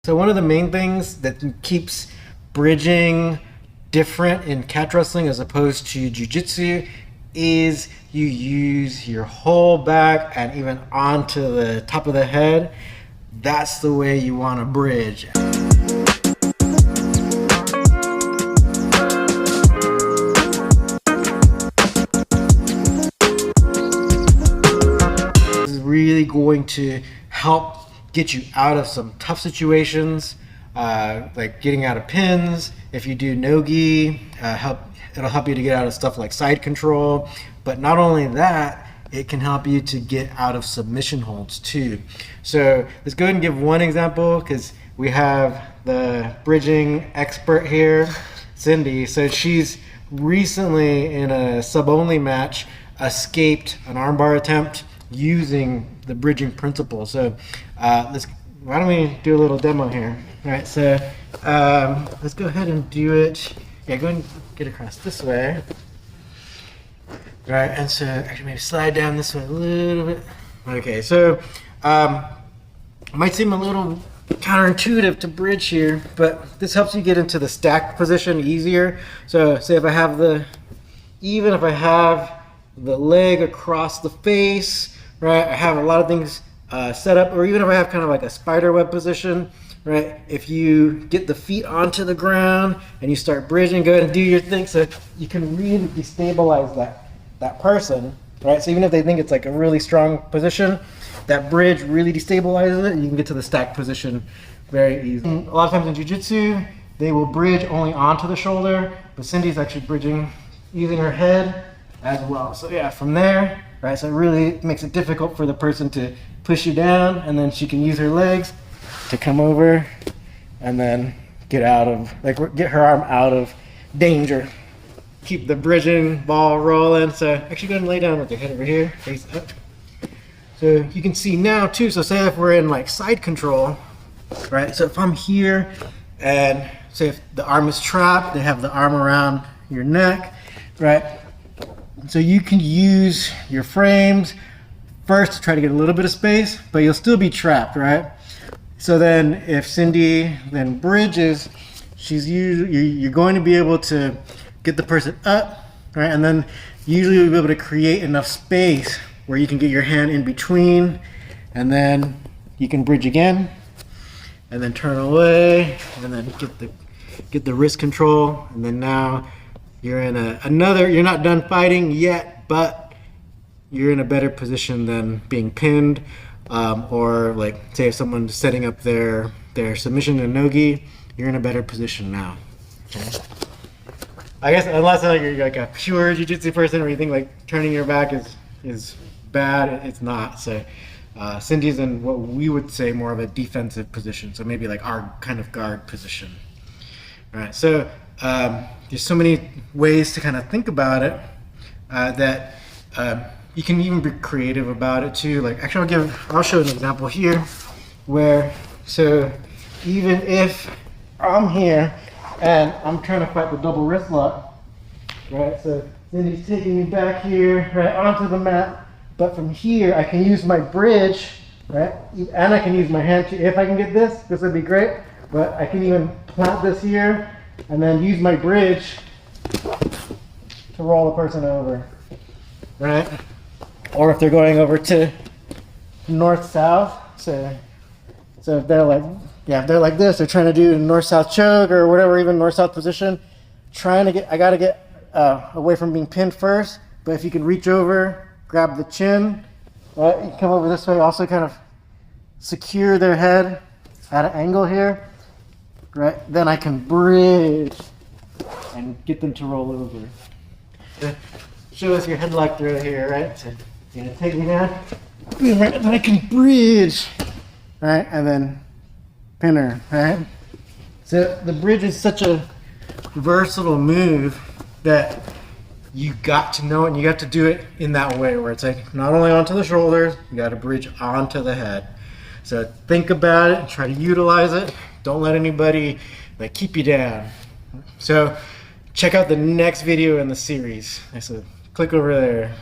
So one of the main things that keeps bridging different in catch wrestling as opposed to jiu-jitsu is you use your whole back and even onto the top of the head. That's the way you want to bridge. This is really going to help get you out of some tough situations, like getting out of pins. If you do no-gi, it'll help you to get out of stuff like side control. But not only that, it can help you to get out of submission holds too. So let's go ahead and give one example, because we have the bridging expert here, Cindy. So she's recently in a sub-only match escaped an armbar attempt using the bridging principle. So why don't we do a little demo here? All right, so let's go ahead and do it. Yeah, go ahead and get across this way. All right, and so actually maybe slide down this way a little bit. Okay, so it might seem a little counterintuitive to bridge here, but this helps you get into the stacked position easier. So say if I have the leg across the face, right? I have a lot of things set up, or even if I have kind of like a spider web position, right? If you get the feet onto the ground and you start bridging, go ahead and do your thing, so you can really destabilize that person, right? So even if they think it's like a really strong position, that bridge really destabilizes it, and you can get to the stacked position very easily. A lot of times in jiu-jitsu, they will bridge only onto the shoulder, but Cindy's actually bridging using her head as well. So yeah, from there, right, so it really makes it difficult for the person to push you down, and then she can use her legs to come over and then get her arm out of danger. Keep the bridging ball rolling. So actually go ahead and lay down with your head over here, face up. So you can see now too, so say if we're in like side control, right? So if I'm here and say if the arm is trapped, they have the arm around your neck, right? So you can use your frames first to try to get a little bit of space, but you'll still be trapped, right? So then if Cindy then bridges, you're going to be able to get the person up, right? And then usually you'll be able to create enough space where you can get your hand in between, and then you can bridge again, and then turn away, and then get the wrist control, and then now you're in you're not done fighting yet, but you're in a better position than being pinned, or like say if someone's setting up their submission in no-gi, you're in a better position now. Okay. I guess unless you're like a pure jiu-jitsu person, or you think like turning your back is bad, it's not. So Cindy's in what we would say more of a defensive position, so maybe like our kind of guard position. All right, so there's so many ways to kind of think about it that you can even be creative about it too. Like actually I'll show an example here where, so even if I'm here and I'm trying to fight the double wrist lock, right? So Cindy's taking me back here, right, onto the mat, but from here I can use my bridge, right? And I can use my hand too. If I can get this would be great, but I can even plant this here and then use my bridge to roll the person over, right? Or if they're going over to north-south, so if they're like, if they're like this, they're trying to do north-south choke or whatever, even north-south position, I gotta get away from being pinned first, but if you can reach over, grab the chin, right, you come over this way, also kind of secure their head at an angle here, right, then I can bridge and get them to roll over. So show us your headlock throw here, right, so you're gonna take me down, right, and then I can bridge, right, and then pin her, right? So the bridge is such a versatile move that you got to know it, and you got to do it in that way where it's like not only onto the shoulders, you got to bridge onto the head. So think about it and try to utilize it. Don't let anybody like keep you down. So check out the next video in the series. So click over there.